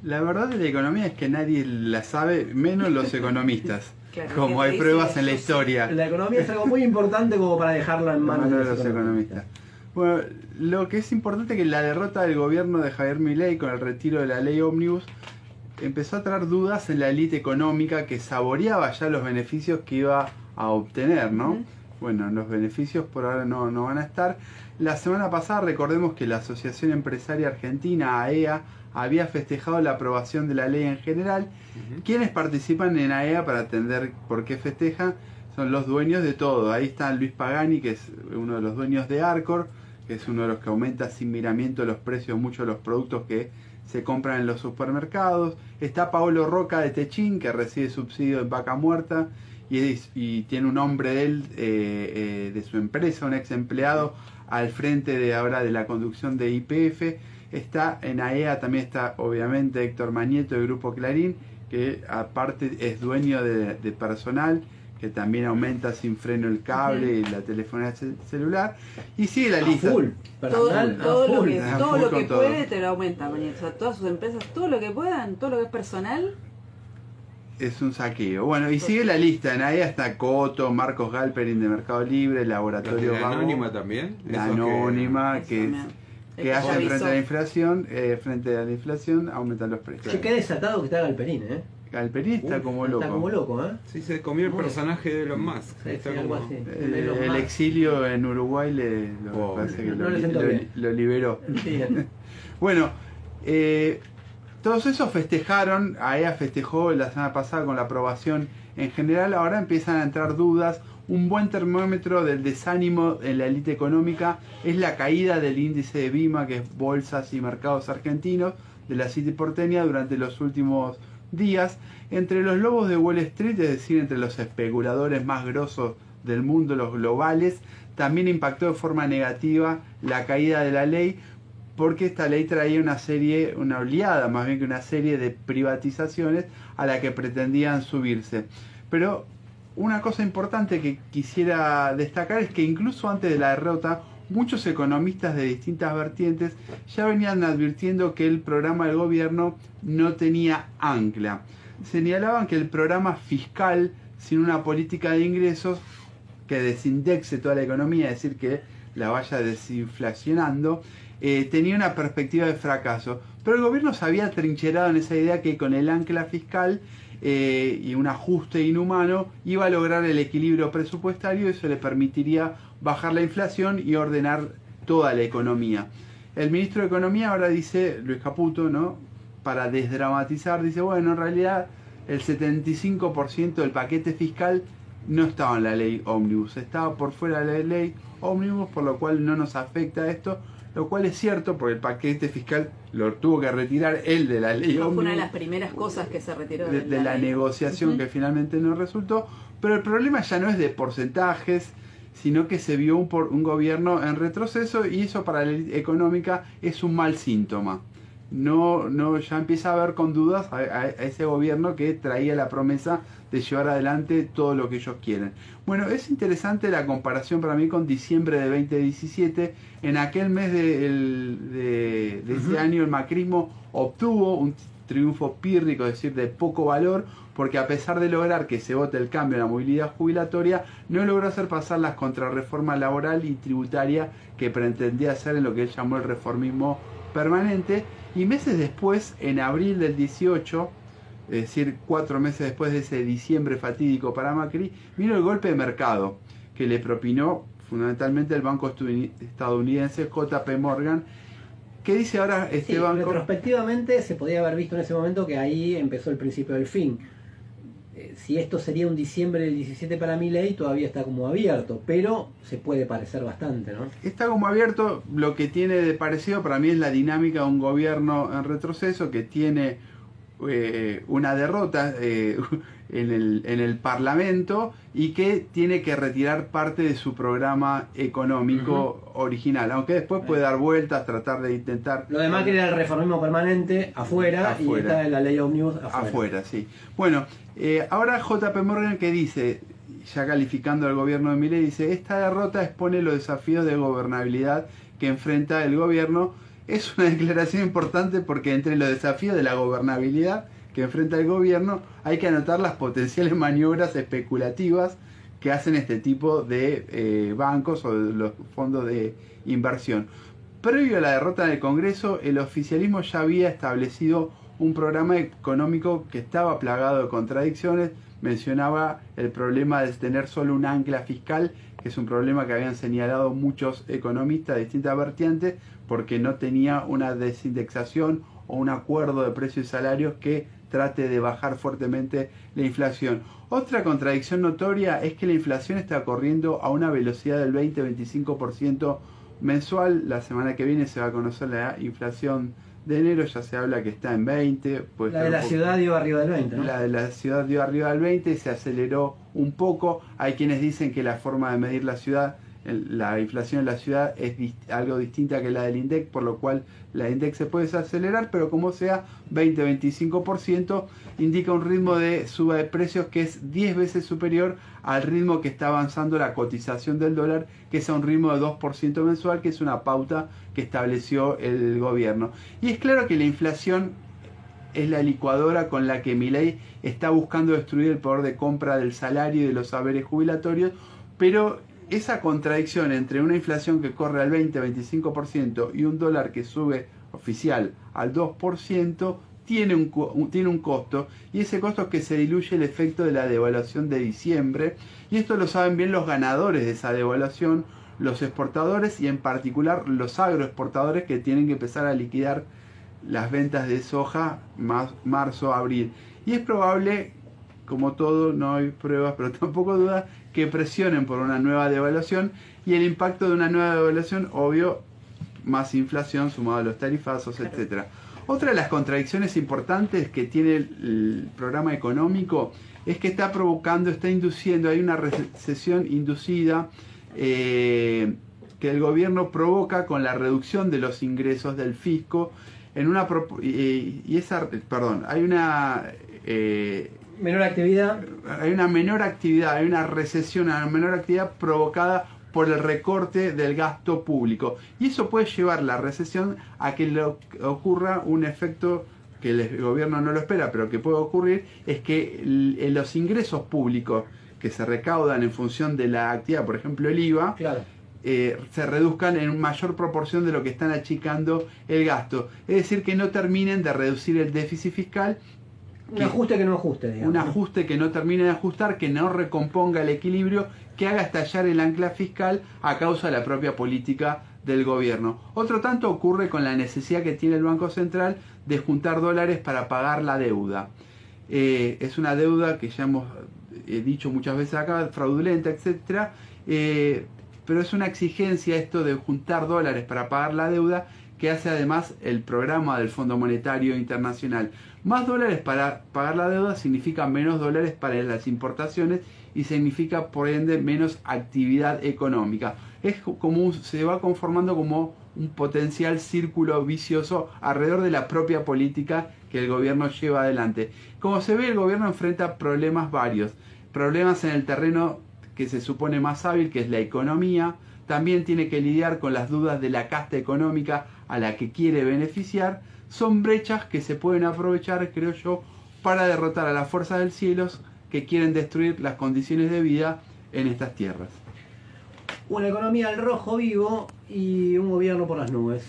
La verdad de la economía es que nadie la sabe, menos los economistas. Claro, como hay pruebas en la historia. La economía es algo muy importante como para dejarla en manos de los economistas. Bueno, lo que es importante es que la derrota del gobierno de Javier Milei con el retiro de la ley Ómnibus empezó a traer dudas en la élite económica que saboreaba ya los beneficios que iba a obtener, ¿no? Bueno, los beneficios por ahora no van a estar. La semana pasada recordemos que la Asociación Empresaria Argentina, AEA, había festejado la aprobación de la ley en general. Quienes participan en AEA, para entender por qué festejan, son los dueños de todo. Ahí está Luis Pagani, que es uno de los dueños de Arcor, que es uno de los que aumenta sin miramiento los precios mucho de los productos que se compran en los supermercados. Está Paolo Roca de Techín, que recibe subsidio en vaca muerta y tiene un hombre de él, de su empresa, un ex empleado, al frente de ahora de la conducción de YPF. Está en AEA, también está obviamente Héctor Manieto del Grupo Clarín, que aparte es dueño de personal, que también aumenta sin freno el cable y la telefonía celular. Y sigue la lista. Todo lo que puede te lo aumenta, Manieto. O sea, todas sus empresas, todo lo que puedan, todo lo que es personal. Es un saqueo. Bueno, y sigue la lista. En AEA está Coto, Marcos Galperin de Mercado Libre, Laboratorio La Anónima también. La Anónima, que hace frente a la inflación, aumentan los precios. Che, qué desatado que está Galperín, ¿eh? Galperín está como loco. Está como loco, ¿eh? Sí, se comió el personaje de Elon Musk. Sí, Está algo como... así. El exilio en Uruguay parece que lo liberó. Bueno, todos esos festejaron. AEA festejó la semana pasada con la aprobación en general. Ahora empiezan a entrar dudas. Un buen termómetro del desánimo en la élite económica es la caída del índice de BIMA, que es Bolsas y Mercados Argentinos, de la City porteña durante los últimos días. Entre los lobos de Wall Street, es decir, entre los especuladores más grosos del mundo, los globales, también impactó de forma negativa la caída de la ley, porque esta ley traía una oleada, más bien que una serie de privatizaciones a la que pretendían subirse. Pero una cosa importante que quisiera destacar es que incluso antes de la derrota, muchos economistas de distintas vertientes ya venían advirtiendo que el programa del gobierno no tenía ancla. Señalaban que el programa fiscal, sin una política de ingresos que desindexe toda la economía, es decir, que la vaya desinflacionando, tenía una perspectiva de fracaso. Pero el gobierno se había trincherado en esa idea que con el ancla fiscal y un ajuste inhumano iba a lograr el equilibrio presupuestario, y eso le permitiría bajar la inflación y ordenar toda la economía. El ministro de Economía ahora dice, Luis Caputo, ¿no?, para desdramatizar, dice, bueno, en realidad el 75% del paquete fiscal no estaba en la ley Ómnibus, estaba por fuera de la ley Ómnibus, por lo cual no nos afecta esto, lo cual es cierto, porque el paquete fiscal lo tuvo que retirar él de la ley Ómnibus. Fue una de las primeras cosas que se retiró de la negociación que finalmente no resultó. Pero el problema ya no es de porcentajes, sino que se vio un gobierno en retroceso, y eso para la élite económica es un mal síntoma. Ya empieza a ver con dudas a ese gobierno que traía la promesa de llevar adelante todo lo que ellos quieren. Bueno, es interesante la comparación para mí con diciembre de 2017. En aquel mes de ese año el macrismo obtuvo un triunfo pírrico, es decir, de poco valor, porque a pesar de lograr que se vote el cambio en la movilidad jubilatoria, no logró hacer pasar las contrarreformas laboral y tributaria que pretendía hacer en lo que él llamó el reformismo permanente. Y meses después, en abril del 18, es decir, 4 meses después de ese diciembre fatídico para Macri, vino el golpe de mercado que le propinó fundamentalmente el banco estadounidense JP Morgan. ¿Qué dice ahora este banco? Retrospectivamente se podía haber visto en ese momento que ahí empezó el principio del fin. Si esto sería un diciembre del 17 para Milei, todavía está como abierto, pero se puede parecer bastante, ¿no? Está como abierto. Lo que tiene de parecido para mí es la dinámica de un gobierno en retroceso que tiene una derrota en el Parlamento, y que tiene que retirar parte de su programa económico original, aunque después puede dar vueltas, tratar de intentar... Lo de Macri era el reformismo permanente afuera. Y está en la ley Ómnibus afuera. Sí. Bueno, ahora JP Morgan, que dice, ya calificando al gobierno de Milei, dice: esta derrota expone los desafíos de gobernabilidad que enfrenta el gobierno, es una declaración importante porque entre los desafíos de la gobernabilidad que enfrenta el gobierno hay que anotar las potenciales maniobras especulativas que hacen este tipo de bancos o de los fondos de inversión. Previo a la derrota en el Congreso, el oficialismo ya había establecido un programa económico que estaba plagado de contradicciones. Mencionaba el problema de tener solo un ancla fiscal, que es un problema que habían señalado muchos economistas de distintas vertientes, porque no tenía una desindexación o un acuerdo de precios y salarios que trate de bajar fuertemente la inflación. Otra contradicción notoria es que la inflación está corriendo a una velocidad del 20-25% mensual. La semana que viene se va a conocer la inflación de enero, ya se habla que está en 20. La de la ciudad dio arriba del 20, ¿no? La de la ciudad dio arriba del 20 y se aceleró un poco. Hay quienes dicen que la forma de medir la ciudad, la inflación en la ciudad es algo distinta que la del INDEC, por lo cual la INDEC se puede desacelerar, pero como sea, 20-25% indica un ritmo de suba de precios que es 10 veces superior al ritmo que está avanzando la cotización del dólar, que es a un ritmo de 2% mensual, que es una pauta que estableció el gobierno. Y es claro que la inflación es la licuadora con la que Milei está buscando destruir el poder de compra del salario y de los saberes jubilatorios, pero esa contradicción entre una inflación que corre al 20-25% y un dólar que sube oficial al 2% tiene un costo, y ese costo es que se diluye el efecto de la devaluación de diciembre, y esto lo saben bien los ganadores de esa devaluación, los exportadores y en particular los agroexportadores, que tienen que empezar a liquidar las ventas de soja marzo, abril. Y es probable, como todo, no hay pruebas, pero tampoco duda, que presionen por una nueva devaluación, y el impacto de una nueva devaluación, obvio, más inflación sumado a los tarifazos, etcétera. Otra de las contradicciones importantes que tiene el programa económico es que está induciendo, hay una recesión inducida que el gobierno provoca con la reducción de los ingresos del fisco hay una menor actividad. Hay una menor actividad, hay una recesión, una menor actividad provocada por el recorte del gasto público. Y eso puede llevar la recesión a que ocurra un efecto que el gobierno no lo espera, pero que puede ocurrir, es que los ingresos públicos que se recaudan en función de la actividad, por ejemplo el IVA, claro, se reduzcan en mayor proporción de lo que están achicando el gasto. Es decir, que no terminen de reducir el déficit fiscal. Un ajuste que no ajuste, digamos. Un ajuste que no termine de ajustar, que no recomponga el equilibrio, que haga estallar el ancla fiscal a causa de la propia política del gobierno. Otro tanto ocurre con la necesidad que tiene el Banco Central de juntar dólares para pagar la deuda. Es una deuda que ya hemos dicho muchas veces acá, fraudulenta, etcétera, pero es una exigencia esto de juntar dólares para pagar la deuda, que hace además el programa del Fondo Monetario Internacional. Más dólares para pagar la deuda significa menos dólares para las importaciones y significa por ende menos actividad económica. Es como se va conformando como un potencial círculo vicioso alrededor de la propia política que el gobierno lleva adelante. Como se ve, el gobierno enfrenta problemas varios. Problemas en el terreno que se supone más hábil, que es la economía. También tiene que lidiar con las dudas de la casta económica a la que quiere beneficiar. Son brechas que se pueden aprovechar, creo yo, para derrotar a las fuerzas del cielo que quieren destruir las condiciones de vida en estas tierras. Una economía al rojo vivo y un gobierno por las nubes.